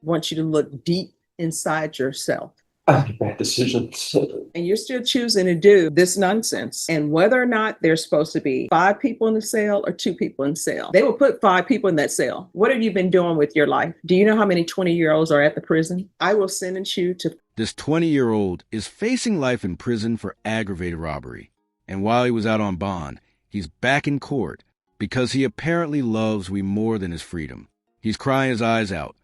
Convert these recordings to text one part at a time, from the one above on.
want you to look deep inside yourself. I make bad decisions. And you're still choosing to do this nonsense. And whether or not there's supposed to be 5 people in the cell or 2 people in the cell, they will put 5 people in that cell. What have you been doing with your life? Do you know how many 20-year-olds are at the prison? I will sentence you to. This 20-year-old is facing life in prison for aggravated robbery. And while he was out on bond, he's back in court because he apparently loves we more than his freedom. He's crying his eyes out.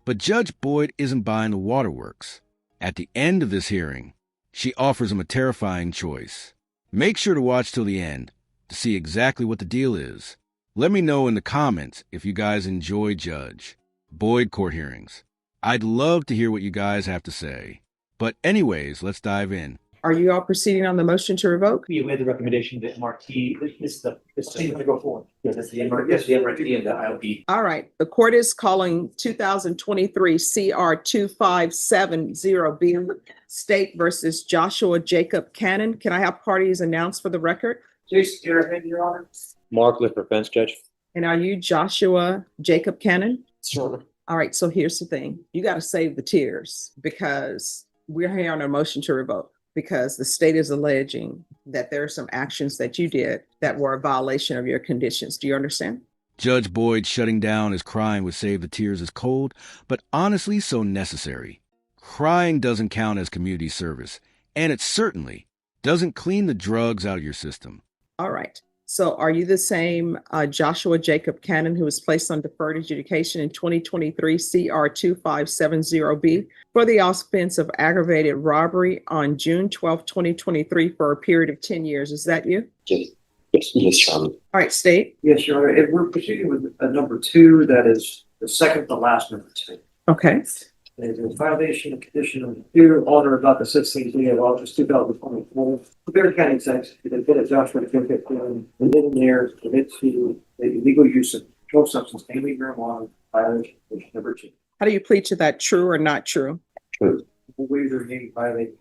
But Judge Boyd isn't buying the waterworks. At the end of this hearing, she offers him a terrifying choice. Make sure to watch till the end to see exactly what the deal is. Let me know in the comments if you guys enjoy Judge Boyd court hearings. I'd love to hear what you guys have to say. But anyways, let's dive in. Are you all proceeding on the motion to revoke? We made the recommendation that MRT, this is going to go forward. Yes, that's the MRT, yes, the MRT and the ILP. All right. The court is calling 2023 CR 2570B State versus Joshua Jacob Cannon. Can I have parties announced for the record? Jason Garrett, Your Honor. Mark Lippert, bench judge. And are you Joshua Jacob Cannon? Sure. All right. So here's the thing. You got to save the tears because we're here on a motion to revoke. Because the state is alleging that there are some actions that you did that were a violation of your conditions. Do you understand? Judge Boyd shutting down his crying with Save the Tears is cold, but honestly so necessary. Crying doesn't count as community service, and it certainly doesn't clean the drugs out of your system. All right. So are you the same Joshua Jacob Cannon who was placed on deferred adjudication in 2023 CR 2570B for the offense of aggravated robbery on June 12, 2023 for a period of 10 years? Is that you? Yes, Your Honor. All right, state. Yes, Your Honor. And we're proceeding with number 2. That is the second to last number 2. Okay. There's a violation of condition number 2 on or about the 16th day of August 2024. Bear County Sex, the defendant Joshua Jacob Cannon, and then there commits to the illegal use of controlled substance, mainly marijuana, violation of condition number 2. How do you plead to that? True or not true? True. Waiver name violation.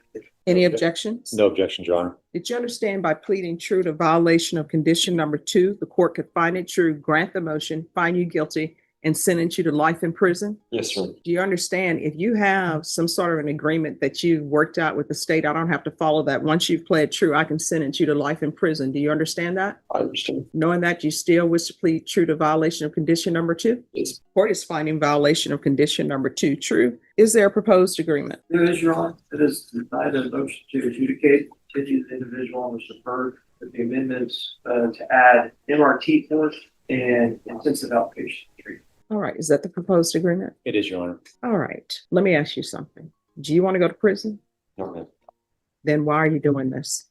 Any objections? No objections, Your Honor. Did you understand by pleading true to violation of condition number 2, the court could find it true, grant the motion, find you guilty, and sentence you to life in prison? Yes, sir. Do you understand if you have some sort of an agreement that you've worked out with the state, I don't have to follow that. Once you've pled true, I can sentence you to life in prison. Do you understand that? I understand. Knowing that, you still wish to plead true to violation of condition number 2? Yes. Court is finding violation of condition number 2 true. Is there a proposed agreement? There is, Your Honor. It is denied a motion to adjudicate, continue the individual on the deferred with the amendments to add MRT course and intensive outpatient treatment. All right. Is that the proposed agreement? It is, Your Honor. All right. Let me ask you something. Do you want to go to prison? No, ma'am. Then why are you doing this?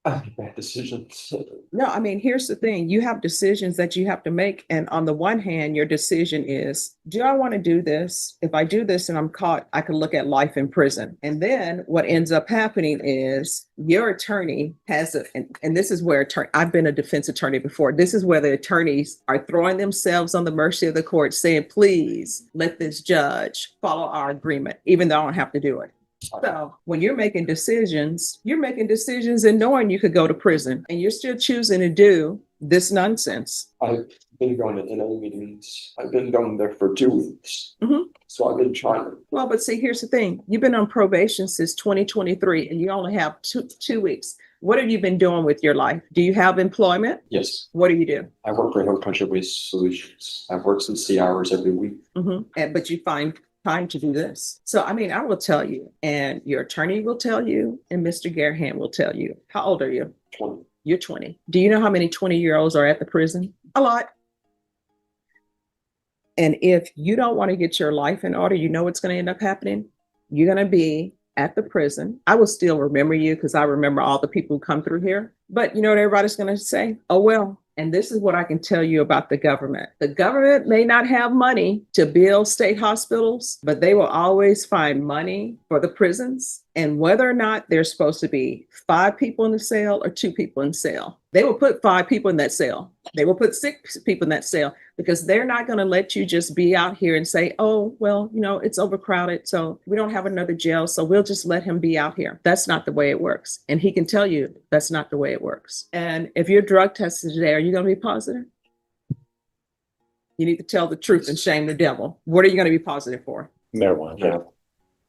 I make bad decisions. No, I mean, here's the thing. You have decisions that you have to make. And on the one hand, your decision is, do I want to do this? If I do this and I'm caught, I can look at life in prison. And then what ends up happening is your attorney has and this is where I've been a defense attorney before. This is where the attorneys are throwing themselves on the mercy of the court saying, please let this judge follow our agreement, even though I don't have to do it. So when you're making decisions and knowing you could go to prison and you're still choosing to do this nonsense. I've been going to NA meetings. I've been going there for 2 weeks. Mm-hmm. So I've been trying to. Well, but see, here's the thing. You've been on probation since 2023 and you only have two weeks. What have you been doing with your life? Do you have employment? Yes. What do you do? I work for Home Country Waste Solutions. I've worked 60 hours every week. Mm-hmm. But you find time to do this. So, I mean, I will tell you, and your attorney will tell you, and Mr. Garham will tell you. How old are you? 20. You're 20. Do you know how many 20-year-olds are at the prison? A lot. And if you don't want to get your life in order, you know what's going to end up happening? You're going to be at the prison. I will still remember you because I remember all the people who come through here. But you know what everybody's going to say? Oh, well. And this is what I can tell you about the government. The government may not have money to build state hospitals, but they will always find money for the prisons And whether or not there's supposed to be 5 people in the cell or 2 people in the cell, they will put 5 people in that cell. They will put 6 people in that cell because they're not going to let you just be out here and say, oh, well, it's overcrowded. So we don't have another jail. So we'll just let him be out here. That's not the way it works. And he can tell you that's not the way it works. And if you're drug tested today, are you going to be positive? You need to tell the truth and shame the devil. What are you going to be positive for? Marijuana.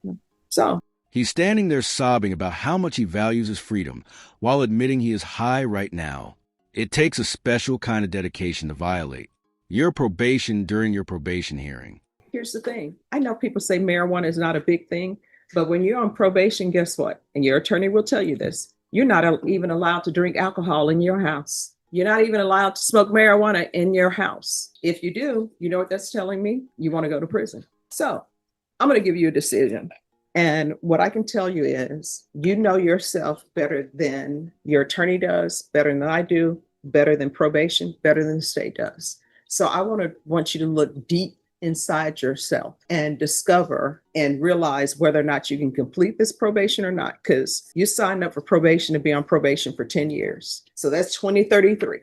Yeah. So He's standing there sobbing about how much he values his freedom while admitting he is high right now. It takes a special kind of dedication to violate your probation during your probation hearing. here's the thing. I know people say marijuana is not a big thing, but when you're on probation, guess what? And your attorney will tell you this. You're not even allowed to drink alcohol in your house. You're not even allowed to smoke marijuana in your house. If you do, you know what that's telling me? You want to go to prison. So I'm going to give you a decision. And what I can tell you is, you know yourself better than your attorney does, better than I do, better than probation, better than the state does. So I want you to look deep inside yourself and discover and realize whether or not you can complete this probation or not, because you signed up for probation to be on probation for 10 years. So that's 2033.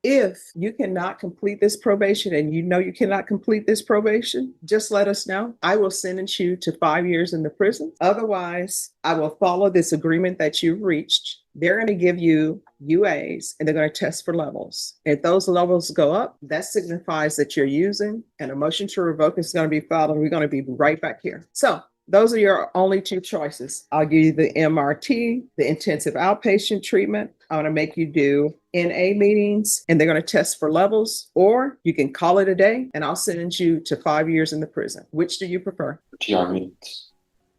If you cannot complete this probation and you know you cannot complete this probation, just let us know. I will sentence you to 5 years in the prison. Otherwise, I will follow this agreement that you've reached. They're going to give you UAs and they're going to test for levels. If those levels go up, that signifies that you're using, and a motion to revoke is going to be filed, and we're going to be right back here. So those are your only 2 choices. I'll give you the MRT, the intensive outpatient treatment. I'm going to make you do NA meetings and they're going to test for levels, or you can call it a day and I'll sentence you to 5 years in the prison. Which do you prefer? TR meetings.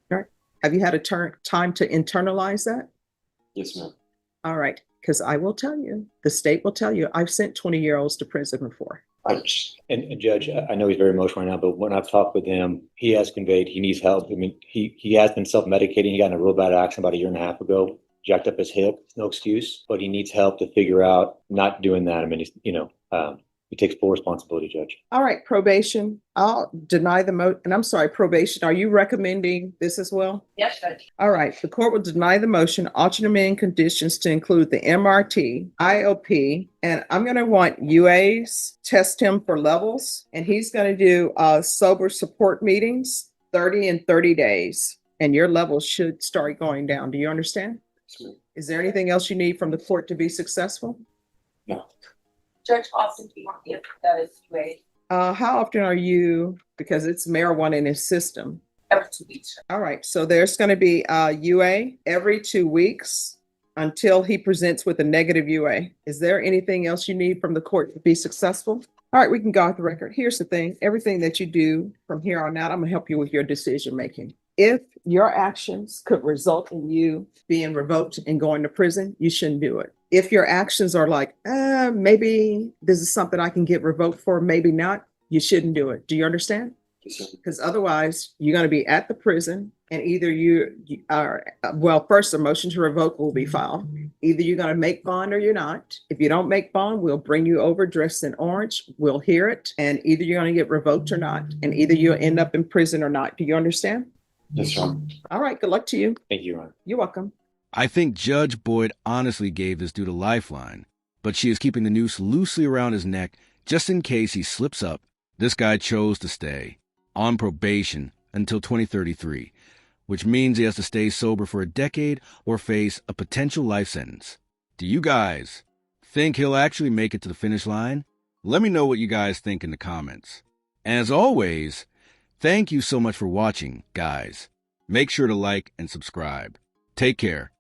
All right. Have you had a time to internalize that? Yes, ma'am. All right. Because I will tell you, the state will tell you, I've sent 20-year-olds to prison before. I just, And Judge, I know he's very emotional right now, but when I've talked with him, he has conveyed he needs help. I mean, he has been self-medicating. He got in a real bad accident about a year and a half ago, jacked up his hip, no excuse, but he needs help to figure out not doing that. I mean, he takes full responsibility, Judge. All right. Probation. I'll deny the and I'm sorry, probation. Are you recommending this as well? Yes, Judge. All right. The court will deny the motion, alternate conditions to include the MRT, IOP, and I'm going to want UAs, test him for levels, and he's going to do sober support meetings, 30 and 30 days, and your levels should start going down. Do you understand? yes, ma'am. Is there anything else you need from the court to be successful? No. Judge Austin, do you want me to put that as way How often are you, because it's marijuana in his system? every 2 weeks? All right, so there's going to be UA every 2 weeks until he presents with a negative UA. Is there anything else you need from the court to be successful? All right, we can go off the record. Here's the thing. Everything that you do from here on out, I'm going to help you with your decision making. If your actions could result in you being revoked and going to prison, you shouldn't do it. If your actions are like, maybe this is something I can get revoked for, maybe not, you shouldn't do it. Do you understand? Yes, ma'am. Because otherwise you're going to be at the prison, and either you are, first a motion to revoke will be filed. Either you're going to make bond or you're not. If you don't make bond, we'll bring you over dressed in orange. We'll hear it. And either you're going to get revoked or not. And either you'll end up in prison or not. Do you understand? Yes, ma'am. All right. Good luck to you. Thank you, Your Honor. You're welcome. I think Judge Boyd honestly gave this dude a lifeline, but she is keeping the noose loosely around his neck just in case he slips up. This guy chose to stay on probation until 2033, which means he has to stay sober for a decade or face a potential life sentence. Do you guys think he'll actually make it to the finish line? Let me know what you guys think in the comments. As always, thank you so much for watching, guys. Make sure to like and subscribe. Take care.